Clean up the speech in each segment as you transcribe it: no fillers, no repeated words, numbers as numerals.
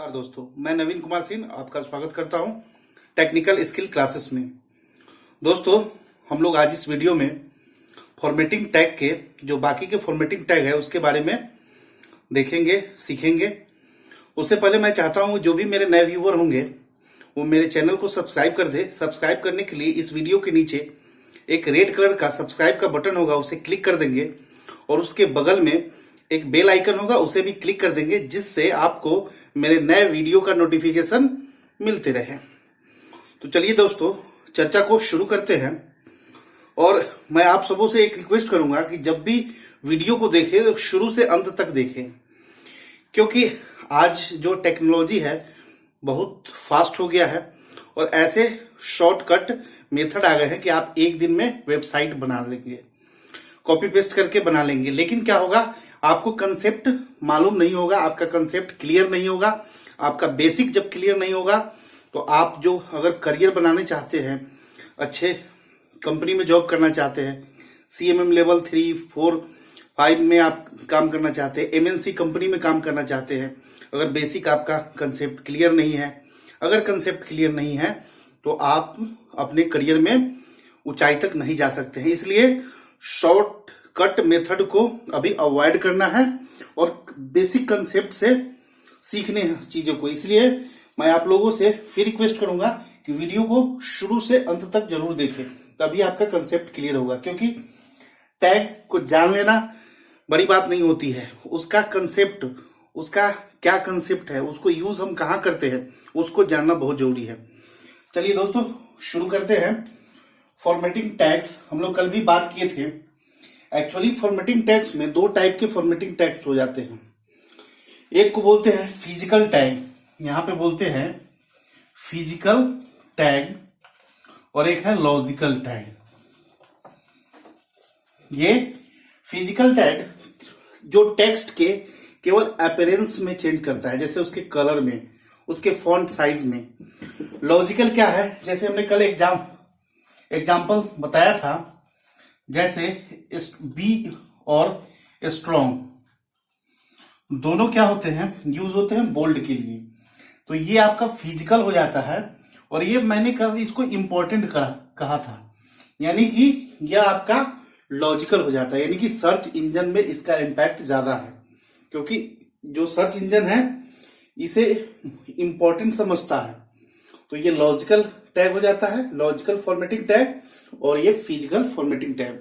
नमस्कार दोस्तों, मैं नवीन कुमार सिंह आपका स्वागत करता हूं टेक्निकल स्किल क्लासेस में। दोस्तों, हम लोग आज इस वीडियो में फॉर्मेटिंग टैग के जो बाकी के फॉर्मेटिंग टैग है उसके बारे में देखेंगे, सीखेंगे। उससे पहले मैं चाहता हूं जो भी मेरे नए व्यूअर होंगे वो मेरे चैनल को सब्सक्राइब कर दे। सब्सक्राइब करने के लिए इस वीडियो के नीचे एक रेड कलर का सब्सक्राइब का बटन होगा, उसे क्लिक कर देंगे और उसके बगल में एक बेल आइकन होगा, उसे भी क्लिक कर देंगे, जिससे आपको मेरे नए वीडियो का नोटिफिकेशन मिलते रहे। तो चलिए दोस्तों, चर्चा को शुरू करते हैं। और मैं आप सबों से एक रिक्वेस्ट करूंगा कि जब भी वीडियो को देखें तो शुरू से अंत तक देखें, क्योंकि आज जो टेक्नोलॉजी है बहुत फास्ट हो गया है और ऐसे शॉर्टकट मेथड आ गए हैं कि आप एक दिन में वेबसाइट बना लेंगे, कॉपी पेस्ट करके बना लेंगे। लेकिन क्या होगा, आपको कंसेप्ट मालूम नहीं होगा, आपका कंसेप्ट क्लियर नहीं होगा, आपका बेसिक जब क्लियर नहीं होगा तो आप जो अगर करियर बनाने चाहते हैं, अच्छे कंपनी में जॉब करना चाहते हैं, CMM लेवल 3, 4, 5 में आप काम करना चाहते हैं, MNC कंपनी में काम करना चाहते हैं, अगर बेसिक आपका कंसेप्ट क्लियर नहीं है, अगर कंसेप्ट क्लियर नहीं है तो आप अपने करियर में ऊंचाई तक नहीं जा सकते हैं। इसलिए शॉर्ट कट मेथड को अभी अवॉइड करना है और बेसिक कंसेप्ट से सीखने हैं चीजों को। इसलिए मैं आप लोगों से फिर रिक्वेस्ट करूंगा कि वीडियो को शुरू से अंत तक जरूर देखें, तभी आपका कंसेप्ट क्लियर होगा। क्योंकि टैग को जान लेना बड़ी बात नहीं होती है, उसका कंसेप्ट, उसका क्या कंसेप्ट है, उसको यूज हम कहाँ करते हैं, उसको जानना बहुत जरूरी है। चलिए दोस्तों, शुरू करते हैं। फॉर्मेटिंग टैग्स हम लोग कल भी बात किए थे। एक्चुअली फॉर्मेटिंग टैग्स में दो टाइप के फॉर्मेटिंग टैग्स हो जाते हैं। एक को बोलते हैं फिजिकल टैग, यहां पे बोलते हैं फिजिकल टैग, और एक है लॉजिकल टैग। ये फिजिकल टैग जो टेक्स्ट के केवल अपीयरेंस में चेंज करता है, जैसे उसके कलर में, उसके फॉन्ट साइज में। लॉजिकल क्या है, जैसे हमने कल एग्जाम्पल बताया था, जैसे बी और स्ट्रॉन्ग दोनों क्या होते हैं, यूज होते हैं बोल्ड के लिए। तो ये आपका फिजिकल हो जाता है, और ये मैंने कल इसको इंपॉर्टेंट कहा था, यानी कि यह आपका लॉजिकल हो जाता है, यानी कि सर्च इंजन में इसका इम्पैक्ट ज्यादा है, क्योंकि जो सर्च इंजन है इसे इंपॉर्टेंट समझता है। तो ये लॉजिकल टैग हो जाता है, लॉजिकल फॉर्मेटिंग टैग, और ये फिजिकल फॉर्मेटिंग टैग।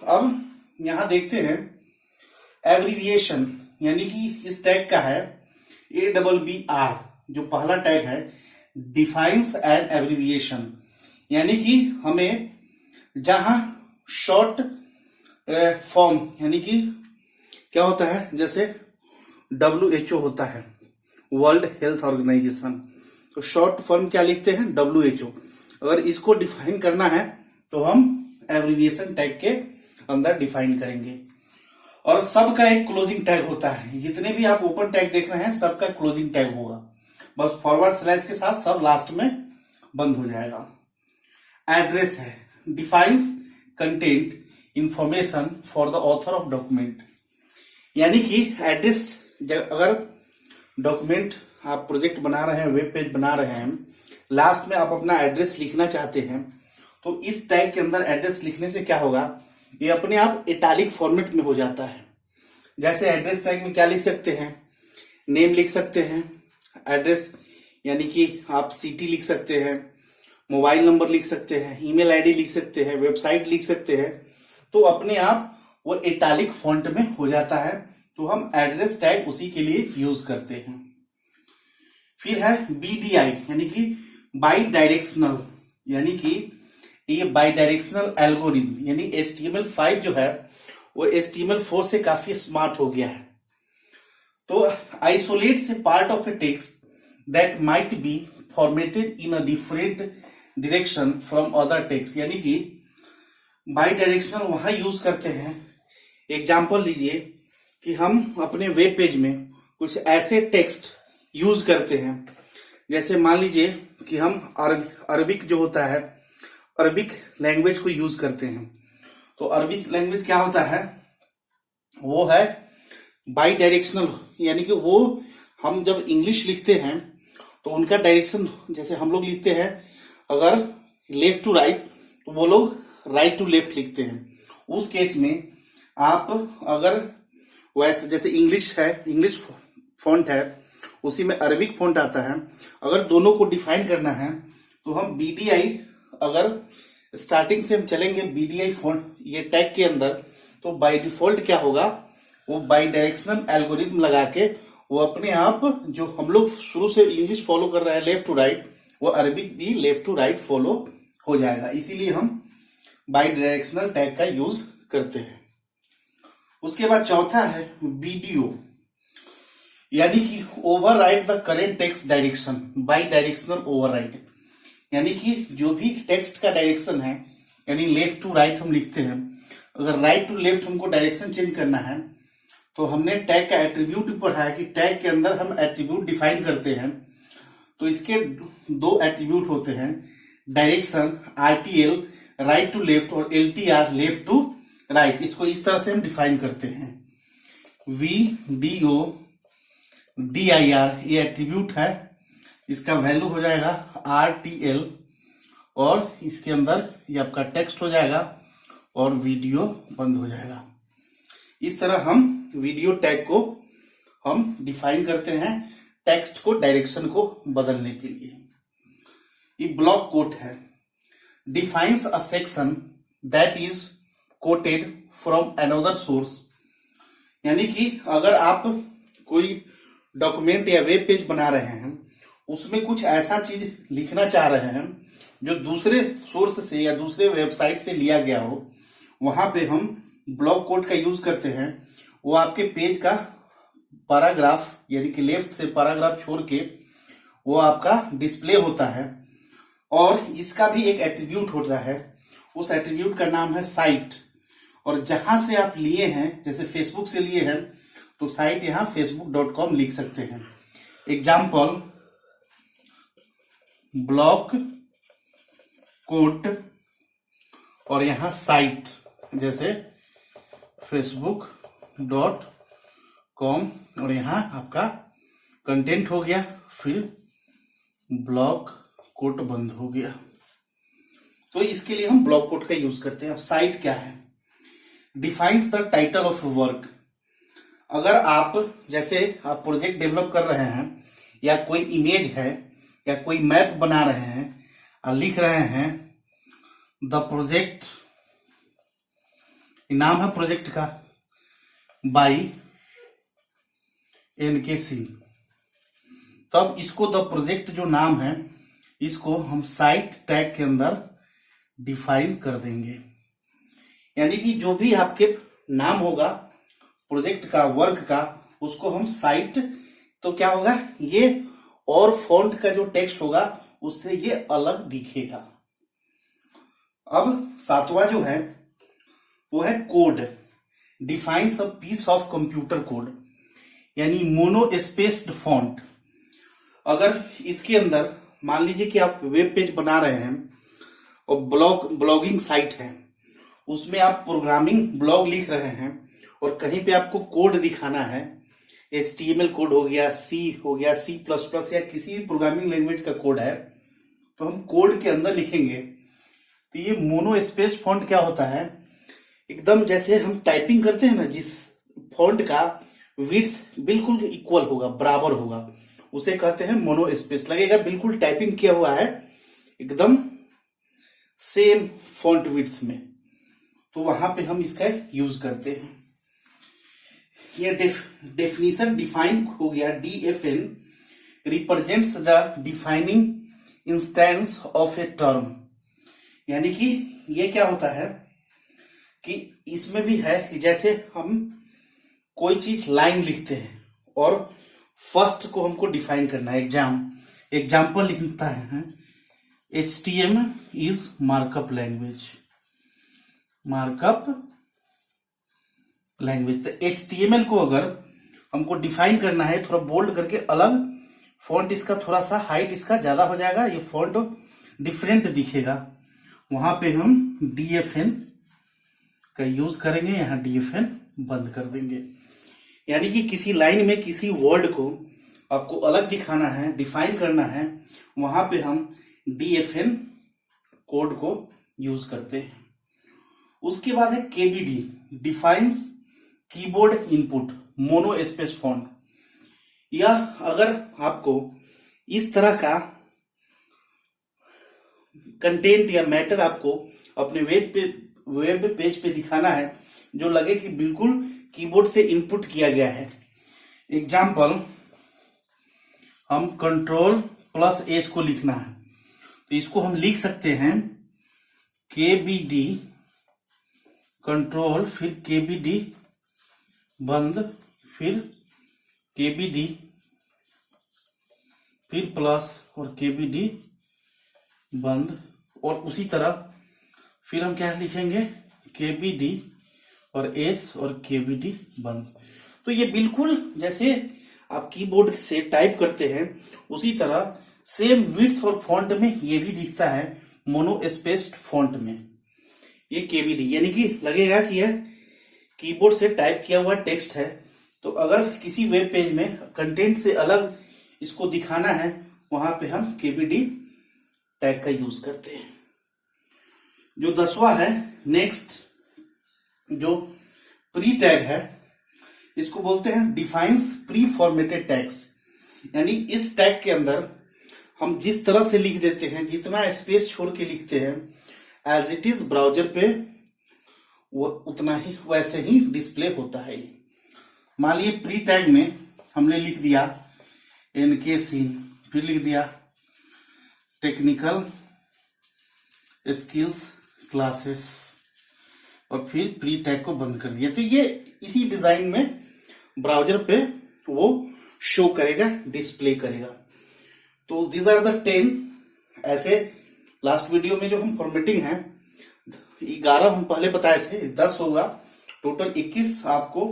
अब यहां देखते हैं एब्रिविएशन, यानी कि इस टैग का है ABBR, जो पहला टैग है, डिफाइंस एन एब्रिविएशन, यानी कि हमें जहां शॉर्ट फॉर्म, यानी कि क्या होता है, जैसे WHO होता है, वर्ल्ड हेल्थ ऑर्गेनाइजेशन, तो शॉर्ट फॉर्म क्या लिखते हैं, WHO। अगर इसको डिफाइन करना है तो हम एब्रिविएशन टैग के अंदर डिफाइन करेंगे। और सबका एक क्लोजिंग टैग होता है, जितने भी आप ओपन टैग देख रहे हैं सबका क्लोजिंग टैग होगा, बस फॉरवर्ड स्लैश के साथ सब लास्ट में बंद हो जाएगा। एड्रेस है, defines content information for the author of document, यानी कि एड्रेस, अगर डॉक्यूमेंट आप प्रोजेक्ट बना रहे हैं, वेब पेज बना रहे हैं, लास्ट में आप अपना एड्रेस लिखना चाहते हैं, तो इस टैग के अंदर एड्रेस लिखने से क्या होगा, ये अपने आप इटैलिक फॉर्मेट में हो जाता है। जैसे एड्रेस टैग में क्या लिख सकते हैं, नेम लिख सकते हैं, एड्रेस यानी कि आप सिटी लिख सकते हैं, मोबाइल नंबर लिख सकते हैं, ईमेल आईडी लिख सकते हैं, वेबसाइट लिख सकते हैं, तो अपने आप वो इटैलिक फॉन्ट में हो जाता है। तो हम एड्रेस टैग उसी के लिए यूज करते हैं। फिर है BDI, यानी कि बाई डायरेक्शनल, यानी कि ये बाई डायरेक्शनल एल्गोरिथम, यानी HTML5 जो है वो HTML4 से काफी स्मार्ट हो गया है। तो isolates A part of A text that might be formatted in a different direction from other text, यानी कि बाई डायरेक्शनल वहां यूज करते हैं। एग्जाम्पल लीजिए कि हम अपने वेब पेज में कुछ ऐसे टेक्स्ट यूज करते हैं, जैसे मान लीजिए कि हम अरबिक जो होता है, अरबिक लैंग्वेज को यूज करते हैं। तो अरबिक लैंग्वेज क्या होता है, वो है बाई डायरेक्शनल, यानी कि वो हम जब इंग्लिश लिखते हैं तो उनका डायरेक्शन, जैसे हम लोग लिखते हैं अगर लेफ्ट टू राइट, तो वो लोग राइट टू लेफ्ट लिखते हैं। उस केस में आप अगर वैसे जैसे इंग्लिश है, इंग्लिश फॉन्ट है, उसी में अरबिक फॉन्ट आता है, अगर दोनों को डिफाइन करना है तो हम BDI, अगर स्टार्टिंग से हम चलेंगे BDI फॉन्ट ये टैग के अंदर, तो बाय डिफॉल्ट क्या होगा, वो बाई डायरेक्शनल एल्गोरिथम लगा के वो अपने आप, जो हम लोग शुरू से इंग्लिश फॉलो कर रहे हैं लेफ्ट टू राइट, वो अरबिक भी लेफ्ट टू राइट फॉलो हो जाएगा। इसीलिए हम बाई डायरेक्शनल टैग का यूज करते हैं। उसके बाद चौथा है BDO, यानी कि override the current text direction by directional override. यानी कि जो भी टेक्स्ट का डायरेक्शन है, यानी लेफ्ट टू राइट हम लिखते हैं, अगर राइट टू लेफ्ट हमको डायरेक्शन चेंज करना है तो हमने टैग का एट्रीब्यूट भी पढ़ा है कि टैग के अंदर हम एट्रीब्यूट डिफाइन करते हैं। तो इसके दो एट्रीब्यूट होते हैं, direction RTL right to left और LTR लेफ्ट टू राइट। इसको इस तरह से हम डिफाइन करते हैं। VDO DIR ये एट्रीब्यूट है, इसका वैल्यू हो जाएगा RTL और इसके अंदर ये आपका टेक्स्ट हो जाएगा और वीडियो बंद हो जाएगा। इस तरह हम वीडियो टैग को हम डिफाइन करते हैं टेक्स्ट को, डायरेक्शन को बदलने के लिए। ये ब्लॉक कोट है, defines a section that is coated from another source. यानी कि अगर आप कोई डॉक्यूमेंट या वेब पेज बना रहे हैं, उसमें कुछ ऐसा चीज लिखना चाह रहे हैं जो दूसरे सोर्स से या दूसरे वेबसाइट से लिया गया हो, वहां पे हम ब्लॉक कोड का यूज करते हैं। वो आपके पेज का पैराग्राफ, यानी कि लेफ्ट से पैराग्राफ छोड़ के वो आपका डिस्प्ले होता है, और इसका भी एक एट्रीब्यूट होता है, उस एट्रीब्यूट का नाम है साइट। और जहां से आप लिए हैं, जैसे फेसबुक से लिए हैं, तो साइट यहां facebook.com लिख सकते हैं। एग्जाम्पल ब्लॉक कोट और यहां साइट, जैसे facebook.com और यहां आपका कंटेंट हो गया, फिर ब्लॉक कोट बंद हो गया। तो इसके लिए हम ब्लॉक कोट का यूज करते हैं। अब साइट क्या है? Defines the title of work. अगर आप, जैसे आप प्रोजेक्ट डेवलप कर रहे हैं या कोई इमेज है या कोई मैप बना रहे हैं और लिख रहे हैं द प्रोजेक्ट, नाम है प्रोजेक्ट का बाई NK सिंह, तब इसको द प्रोजेक्ट जो नाम है, इसको हम साइट टैग के अंदर डिफाइन कर देंगे। यानी कि जो भी आपके नाम होगा प्रोजेक्ट का, वर्क का, उसको हम साइट, तो क्या होगा, ये और फॉन्ट का जो टेक्स्ट होगा उससे ये अलग दिखेगा। अब सातवां जो है वो है code, defines a piece of computer code, यानी मोनोस्पेस्ड फॉन्ट। अगर इसके अंदर मान लीजिए कि आप वेब पेज बना रहे हैं और ब्लॉगिंग साइट है, उसमें आप प्रोग्रामिंग ब्लॉग लिख रहे हैं और कहीं पे आपको कोड दिखाना है, HTML कोड हो गया, C हो गया, C++ या किसी भी प्रोग्रामिंग लैंग्वेज का कोड है, तो हम कोड के अंदर लिखेंगे। तो ये मोनोस्पेस फॉन्ट क्या होता है, एकदम जैसे हम टाइपिंग करते हैं ना, जिस फॉन्ट का विड्थ बिल्कुल इक्वल होगा, बराबर होगा, उसे कहते हैं मोनोस्पेस। लगेगा बिल्कुल टाइपिंग किया हुआ है, एकदम सेम फॉन्ट विड्थ में, तो वहां पे हम इसका यूज करते हैं। ये डेफिनेशन डिफाइन हो गया, DFN represents the defining instance of a term. यानी कि ये क्या होता है कि इसमें भी है कि जैसे हम कोई चीज लाइन लिखते हैं और फर्स्ट को हमको डिफाइन करना है, एग्जाम्पल लिखता है, HTML इज मार्कअप लैंग्वेज, तो HTML को अगर हमको डिफाइन करना है थोड़ा बोल्ड करके, अलग फॉन्ट इसका थोड़ा सा हाइट इसका ज्यादा हो जाएगा, ये फॉन्ट डिफरेंट दिखेगा, वहां पे हम DFN का यूज करेंगे, यहां DFN बंद कर देंगे। यानी कि किसी लाइन में किसी वर्ड को आपको अलग दिखाना है, डिफाइन करना है, वहां पे हम DFN कोड को यूज करते हैं। उसके बाद है KBD, defines keyboard input mono space font. या अगर आपको इस तरह का कंटेंट या मैटर आपको अपने वेब पेज पे दिखाना है जो लगे कि बिल्कुल कीबोर्ड से इनपुट किया गया है। एग्जाम्पल, हम Ctrl+S को लिखना है तो इसको हम लिख सकते हैं KBD कंट्रोल, फिर KBD बंद, फिर KBD, फिर प्लस और KBD बंद, और उसी तरह फिर हम क्या लिखेंगे KBD और S और KBD बंद। तो ये बिल्कुल जैसे आप कीबोर्ड से टाइप करते हैं उसी तरह सेम विड्थ और फॉन्ट में ये भी दिखता है मोनो स्पेस्ड फॉन्ट में। ये KBD यानी कि लगेगा कि यह कीबोर्ड से टाइप किया हुआ टेक्स्ट है। तो अगर किसी वेब पेज में कंटेंट से अलग इसको दिखाना है वहां पे हम KBD टैग का यूज करते हैं। जो 10वां है नेक्स्ट, जो प्री टैग है, इसको बोलते हैं डिफाइंस प्री फॉर्मेटेड टैग्स। यानी इस टैग के अंदर हम जिस तरह से लिख देते हैं, जितना स्पेस छोड़ के लिखते हैं, एज इट इज ब्राउजर पे वो उतना ही वैसे ही डिस्प्ले होता है। मान लीजिए प्री टैग में हमने लिख दिया NK सीन, फिर लिख दिया टेक्निकल स्किल्स क्लासेस और फिर प्री टैग को बंद कर दिया। तो ये इसी डिजाइन में ब्राउजर पे वो शो करेगा, डिस्प्ले करेगा। तो दीज आर द 10 ऐसे। लास्ट वीडियो में जो हम फॉर्मेटिंग है 11 हम पहले बताए थे, 10 होगा टोटल, 21 आपको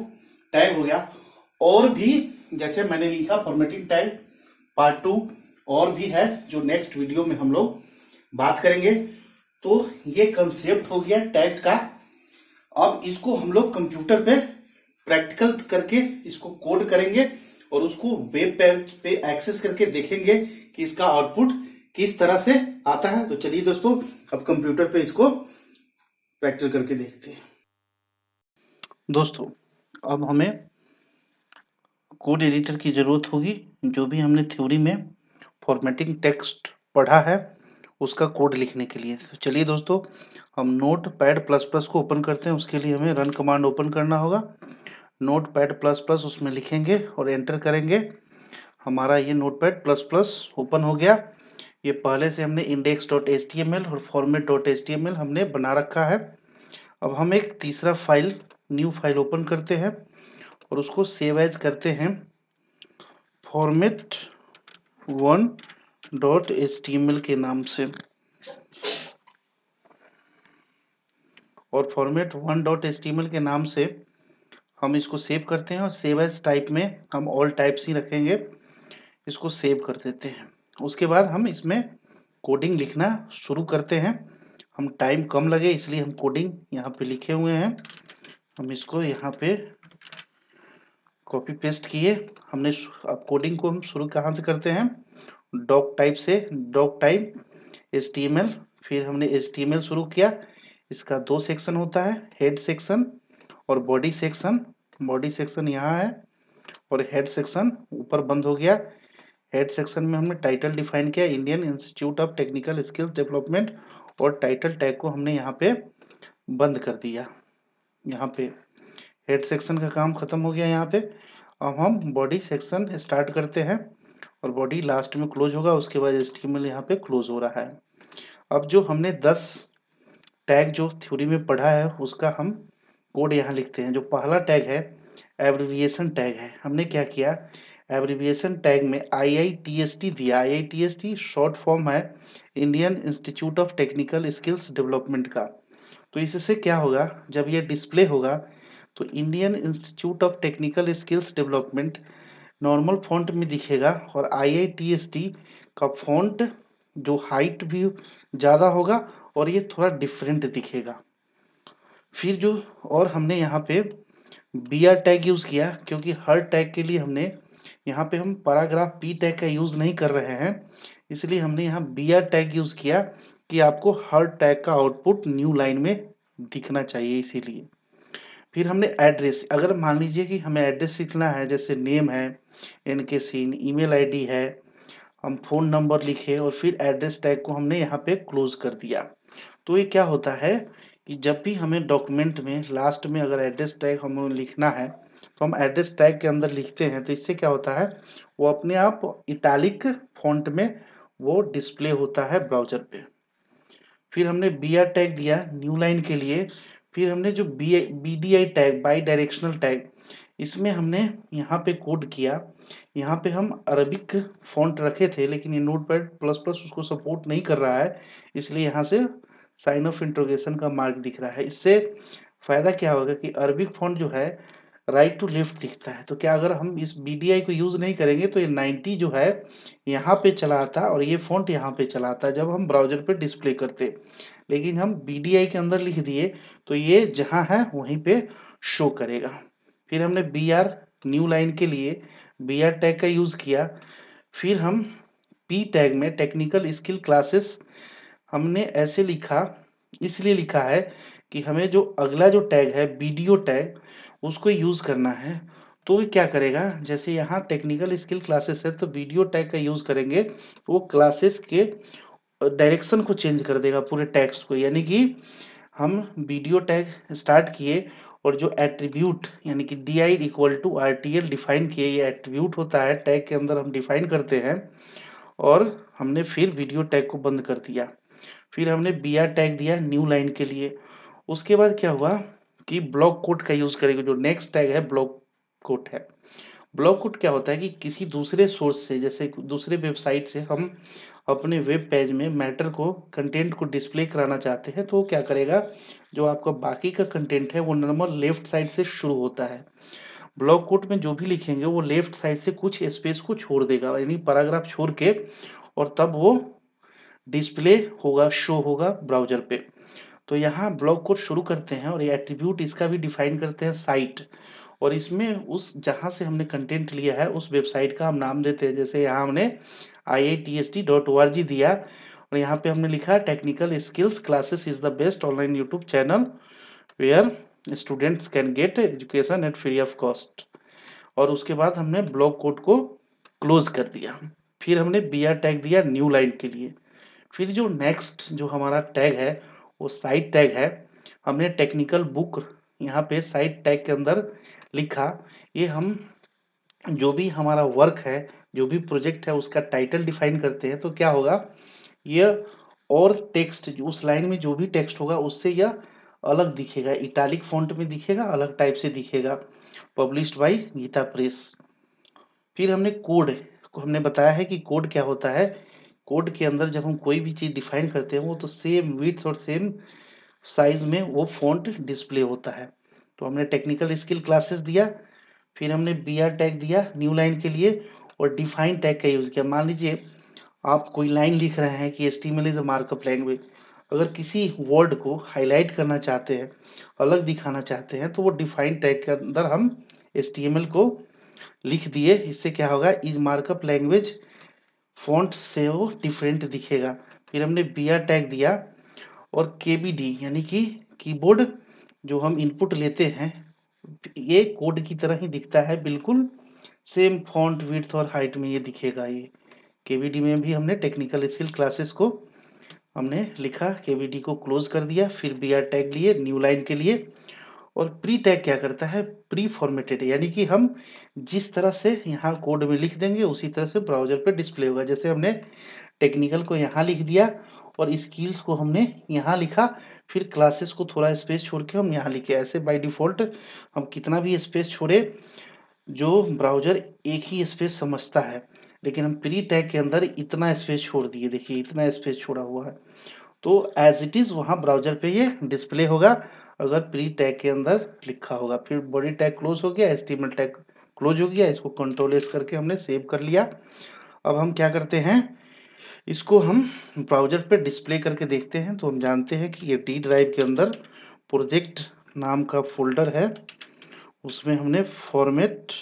टैग हो गया। और भी जैसे मैंने लिखा फॉर्मेटिंग टैग पार्ट 2 और भी है जो नेक्स्ट वीडियो में हम लोग बात करेंगे। तो ये कंसेप्ट हो गया टैग का। अब इसको हम लोग कंप्यूटर पे प्रैक्टिकल करके इसको कोड करेंगे और उसको वेब पेज पे एक्सेस करके देखेंगे कि इसका आउटपुट किस तरह से आता है। तो चलिए दोस्तों, अब कंप्यूटर पे इसको प्रैक्टिकल करके देखते हैं। दोस्तों, अब हमें कोड एडिटर की जरूरत होगी। जो भी हमने थ्योरी में फॉर्मेटिंग टेक्स्ट पढ़ा है उसका कोड लिखने के लिए। तो चलिए दोस्तों, हम नोटपैड प्लस प्लस को ओपन करते हैं। उसके लिए हमें रन कमांड ओपन करना होगा। नोटपैड प्लस प्लस उसमें लिखेंगे और एंटर करेंगे। हमारा ये नोटपैड प्लस प्लस ओपन हो गया। ये पहले से हमने index.html और format.html हमने बना रखा है। अब हम एक तीसरा फाइल, न्यू फाइल ओपन करते हैं और उसको सेव एज करते हैं format1.html के नाम से। और format1.html के नाम से हम इसको सेव करते हैं और सेव एज टाइप में हम ऑल टाइप्स ही रखेंगे। इसको सेव कर देते हैं। उसके बाद हम इसमें कोडिंग लिखना शुरू करते हैं। हम टाइम कम लगे इसलिए हम कोडिंग यहाँ पे लिखे हुए हैं। हम इसको यहाँ पे कॉपी पेस्ट किए हमने। अब कोडिंग को हम शुरू कहाँ से करते हैं, डॉक टाइप से। डॉक टाइप HTML, फिर हमने HTML शुरू किया। इसका 2 सेक्शन होता है, हेड सेक्शन और बॉडी सेक्शन। बॉडी सेक्शन यहाँ है और हेड सेक्शन ऊपर बंद हो गया। हेड सेक्शन में हमने टाइटल डिफाइन किया, Indian institute of technical skills development, और टाइटल टैग को हमने यहाँ पे बंद कर दिया। यहाँ पे हेड सेक्शन का काम खत्म हो गया यहाँ पे। अब हम बॉडी सेक्शन स्टार्ट करते हैं और बॉडी लास्ट में क्लोज होगा। उसके बाद HTML यहाँ पे क्लोज हो रहा है। अब जो हमने 10 टैग जो थ्योरी में पढ़ा है उसका हम कोड यहाँ लिखते हैं। जो पहला टैग है एब्रिविएशन टैग है। हमने क्या किया, एब्रिविएशन टैग में IITST दिया। IITST शॉर्ट फॉर्म है Indian institute of technical skills development का। तो इससे क्या होगा, जब ये डिस्प्ले होगा तो Indian institute of technical skills development normal font में दिखेगा और IITST का फॉन्ट जो हाइट भी ज़्यादा होगा और ये थोड़ा डिफरेंट दिखेगा। फिर जो और हमने यहाँ पे BR टैग यूज़ किया क्योंकि हर टैग के लिए हमने यहाँ पे हम पैराग्राफ पी टैग का यूज नहीं कर रहे हैं, इसलिए हमने यहाँ br टैग यूज किया कि आपको हर टैग का आउटपुट न्यू लाइन में दिखना चाहिए, इसीलिए। फिर हमने एड्रेस, अगर मान लीजिए कि हमें एड्रेस लिखना है, जैसे नेम है, इनके सीन, ईमेल आईडी है, हम फोन नंबर लिखे और फिर एड्रेस टैग को हमने यहाँ पे क्लोज कर दिया। तो ये क्या होता है कि जब भी हमें डॉक्यूमेंट में लास्ट में अगर एड्रेस टैग हमें लिखना है, तो हम एड्रेस टैग के अंदर लिखते हैं, तो इससे क्या होता है, वो अपने आप इटैलिक फॉन्ट में वो डिस्प्ले होता है ब्राउजर पे। फिर हमने br टैग दिया न्यू लाइन के लिए। फिर हमने जो bdi tag, by directional tag, इसमें हमने यहाँ पे कोड किया। यहाँ पे हम अरबिक फॉन्ट रखे थे, लेकिन ये नोटपैड प्लस प्लस उसको सपोर्ट नहीं कर रहा है, इसलिए यहाँ से साइन ऑफ इंट्रोगेशन का मार्क दिख रहा है। इससे फायदा क्या होगा कि अरबिक फॉन्ट जो है राइट टू लेफ्ट दिखता है, तो क्या अगर हम इस BDI को यूज नहीं करेंगे तो ये 90 जो है यहाँ पे चला आता और ये फॉन्ट यहाँ पे चला आता जब हम ब्राउजर पे डिस्प्ले करते, लेकिन हम BDI के अंदर लिख दिए तो ये जहाँ है वहीं पे शो करेगा। फिर हमने BR न्यू लाइन के लिए BR टैग का यूज किया। फिर हम P टैग में टेक्निकल स्किल क्लासेस हमने ऐसे लिखा, इसलिए लिखा है कि हमें जो अगला जो टैग है वीडियो टैग, उसको यूज करना है। तो ये क्या करेगा, जैसे यहाँ टेक्निकल स्किल क्लासेस है तो वीडियो टैग का यूज करेंगे, वो क्लासेस के डायरेक्शन को चेंज कर देगा पूरे टैग्स को। यानी कि हम वीडियो टैग स्टार्ट किए और जो एट्रीब्यूट यानी कि di equal to RTL define किए, ये एट्रीब्यूट होता है टैग के अंदर हम डिफाइन करते हैं, और हमने फिर वीडियो टैग को बंद कर दिया। फिर हमने br टैग दिया न्यू लाइन के लिए। उसके बाद क्या हुआ कि ब्लॉक कोड का यूज करेंगे, जो नेक्स्ट टैग है ब्लॉक कोड है। ब्लॉक कोड क्या होता है कि किसी दूसरे सोर्स से, जैसे दूसरे वेबसाइट से हम अपने वेब पेज में मैटर को, कंटेंट को डिस्प्ले कराना चाहते हैं, तो वो क्या करेगा, जो आपका बाकी का कंटेंट है वो नॉर्मल लेफ्ट साइड से शुरू होता है। ब्लॉक कोड में जो भी लिखेंगे वो लेफ्ट साइड से कुछ स्पेस को छोड़ देगा, यानी पैराग्राफ छोड़ के, और तब वो डिस्प्ले होगा, शो होगा ब्राउजर पे। तो यहाँ ब्लॉक कोड शुरू करते हैं और ये एट्रीब्यूट इसका भी डिफाइन करते हैं साइट, और इसमें उस जहाँ से हमने कंटेंट लिया है उस वेबसाइट का हम नाम देते हैं। जैसे यहाँ हमने iitst.org दिया, और यहाँ पे हमने लिखा technical skills classes is the best online YouTube channel where students can get education at free of cost. और उसके बाद हमने ब्लॉक कोड को क्लोज कर दिया। फिर हमने br टैग दिया न्यू लाइन के लिए। फिर जो नेक्स्ट जो हमारा टैग है वो साइट टैग है। हमने टेक्निकल बुक यहाँ पे साइट टैग के अंदर लिखा। ये हम जो भी हमारा वर्क है, जो भी प्रोजेक्ट है, उसका टाइटल डिफाइन करते हैं, तो क्या होगा, ये और टेक्स्ट उस लाइन में जो भी टेक्स्ट होगा उससे यह अलग दिखेगा, इटालिक फॉन्ट में दिखेगा, अलग टाइप से दिखेगा। Published by Gita Press. फिर हमने कोड को हमने बताया है कि कोड क्या होता है। कोड के अंदर जब हम कोई भी चीज डिफाइन करते हैं वो तो सेम विड्थ और सेम साइज में वो फॉन्ट डिस्प्ले होता है। तो हमने टेक्निकल स्किल क्लासेस दिया। फिर हमने br टैग दिया न्यू लाइन के लिए, और डिफाइन टैग का यूज किया। मान लीजिए आप कोई लाइन लिख रहे हैं कि HTML is a markup language, अगर किसी वर्ड को हाईलाइट करना चाहते हैं, अलग दिखाना चाहते हैं, तो वो डिफाइन टैग के अंदर हम HTML को लिख दिए। इससे क्या होगा, इज मार्कअप लैंग्वेज फॉन्ट से वो डिफरेंट दिखेगा। फिर हमने br टैग दिया, और KBD यानी कि कीबोर्ड जो हम इनपुट लेते हैं, ये कोड की तरह ही दिखता है, बिल्कुल सेम फॉन्ट विड्थ और हाइट में ये दिखेगा। ये KBD में भी हमने टेक्निकल स्किल क्लासेस को हमने लिखा, KBD को क्लोज कर दिया। फिर br टैग लिए न्यू लाइन के लिए। और प्री टैग क्या करता है, प्री फॉर्मेटेड, यानी कि हम जिस तरह से यहाँ कोड में लिख देंगे उसी तरह से ब्राउजर पे डिस्प्ले होगा। जैसे हमने टेक्निकल को यहाँ लिख दिया और स्किल्स को हमने यहाँ लिखा, फिर क्लासेस को थोड़ा स्पेस छोड़ के हम यहाँ लिखे। ऐसे बाय डिफॉल्ट हम कितना भी स्पेस छोड़े, जो ब्राउजर एक ही स्पेस समझता है, लेकिन हम प्री टैग के अंदर इतना स्पेस छोड़ दिए, देखिए इतना स्पेस छोड़ा हुआ है, तो एज इट इज वहां ब्राउजर पे ये डिस्प्ले होगा अगर प्री टैग के अंदर लिखा होगा। फिर बॉडी टैग क्लोज हो गया, HTML टैग क्लोज हो गया, इसको कंट्रोल एस करके हमने सेव कर लिया। अब हम क्या करते हैं, इसको हम ब्राउजर पे डिस्प्ले करके देखते हैं। तो हम जानते हैं कि ये डी ड्राइव के अंदर प्रोजेक्ट नाम का फोल्डर है, उसमें हमने फॉर्मेट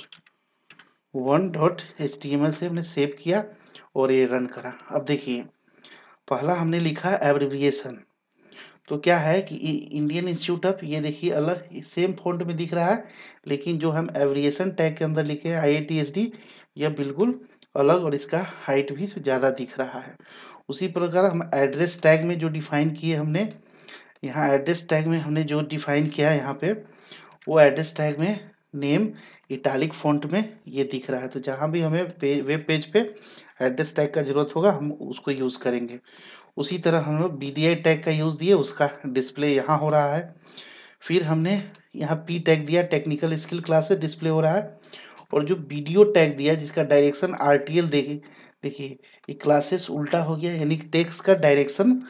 1.html से हमने सेव किया और ये रन करा। अब देखिए, पहला हमने लिखा एब्रिविएशन। तो क्या है कि इंडियन इंस्टीट्यूट ऑफ, ये देखिए अलग सेम फॉन्ट में दिख रहा है, लेकिन जो हम एब्रिविएशन टैग के अंदर लिखे हैं IITSD, यह बिल्कुल अलग और इसका हाइट भी ज़्यादा दिख रहा है। उसी प्रकार हम एड्रेस टैग में जो डिफाइन किए हमने, यहाँ एड्रेस टैग में हमने जो डिफाइन किया है यहाँ पे, वो एड्रेस टैग में नेम इटालिक फॉन्ट में ये दिख रहा है। तो जहाँ भी हमें वेब पेज पे एड्रेस टैग का जरूरत होगा हम उसको यूज़ करेंगे। उसी तरह हम लोग BDI टैग का यूज़ दिए, उसका डिस्प्ले यहाँ हो रहा है। फिर हमने यहाँ P टैग दिया, टेक्निकल स्किल क्लासेस डिस्प्ले हो रहा है। और जो वीडियो टैग दिया जिसका डायरेक्शन RTL, देखिए ये क्लासेस उल्टा हो गया, यानी टेक्स्ट का डायरेक्शन,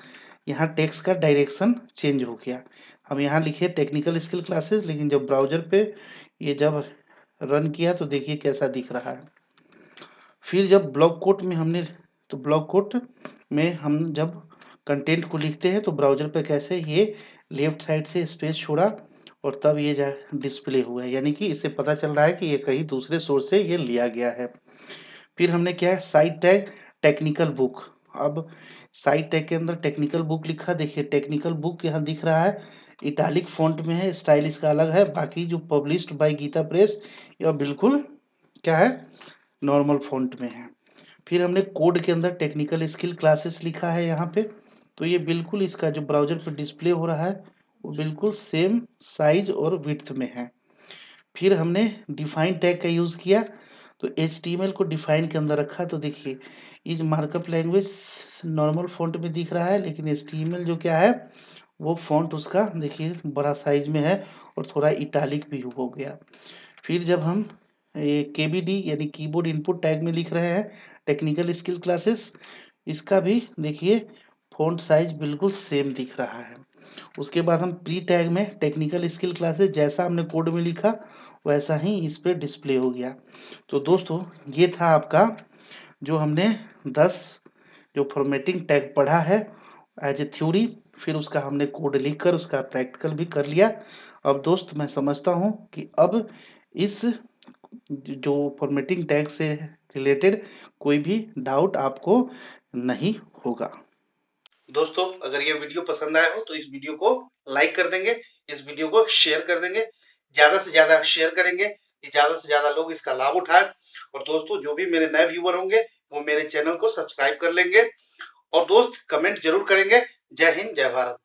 यहाँ टेक्स्ट का डायरेक्शन चेंज हो गया। हम यहाँ लिखे टेक्निकल स्किल क्लासेस, लेकिन जब ब्राउजर पे ये जब रन किया तो देखिए कैसा दिख रहा है। फिर जब ब्लॉक कोट में हमने, तो ब्लॉक कोट में हम जब कंटेंट को लिखते हैं तो ब्राउजर पे कैसे ये लेफ्ट साइड से स्पेस छोड़ा और तब ये जा डिस्प्ले हुआ है, यानी कि इससे पता चल रहा है कि ये कहीं दूसरे सोर्स से ये लिया गया है। फिर हमने क्या है, साइट टैग टेक्निकल बुक। अब साइट टैग के अंदर टेक्निकल बुक लिखा, देखिए टेक्निकल बुक यहाँ दिख रहा है, इटालिक फॉन्ट में है, स्टाइल इसका अलग है। बाकी जो पब्लिश्ड बाय गीता प्रेस, यह बिल्कुल क्या है, नॉर्मल फॉन्ट में है। फिर हमने कोड के अंदर टेक्निकल स्किल क्लासेस लिखा है यहाँ पे, तो ये बिल्कुल इसका जो ब्राउजर पे डिस्प्ले हो रहा है वो बिल्कुल सेम साइज और विड्थ में है। फिर हमने डिफाइन टैग का यूज़ किया, तो HTML को डिफाइन के अंदर रखा। तो देखिए इस मार्कअप लैंग्वेज नॉर्मल फॉन्ट में दिख रहा है, लेकिन HTML जो क्या है वो फॉन्ट उसका देखिए बड़ा साइज में है और थोड़ा इटालिक भी हो गया। फिर जब हम ये KBD यानी कीबोर्ड इनपुट टैग में लिख रहे हैं टेक्निकल स्किल क्लासेस, इसका भी देखिए फॉन्ट साइज बिल्कुल सेम दिख रहा है। उसके बाद हम प्री टैग में टेक्निकल स्किल क्लासेस जैसा हमने कोड में लिखा वैसा ही इस पे डिस्प्ले हो गया। तो दोस्तों ये था आपका जो हमने 10 जो फॉर्मेटिंग टैग पढ़ा है एज ए थ्योरी, फिर उसका हमने कोड लिखकर उसका प्रैक्टिकल भी कर लिया। अब दोस्त मैं समझता हूँ कि अब इस जो फॉर्मेटिंग टैग से रिलेटेड कोई भी डाउट आपको नहीं होगा। दोस्तों अगर ये वीडियो पसंद आया हो तो इस वीडियो को लाइक कर देंगे, इस वीडियो को शेयर कर देंगे, ज्यादा से ज्यादा शेयर करेंगे कि ज्यादा से ज्यादा लोग इसका लाभ उठाएं। और दोस्तों जो भी मेरे नए व्यूअर होंगे वो मेरे चैनल को सब्सक्राइब कर लेंगे और दोस्त कमेंट जरूर करेंगे। जय हिंद, जय भारत।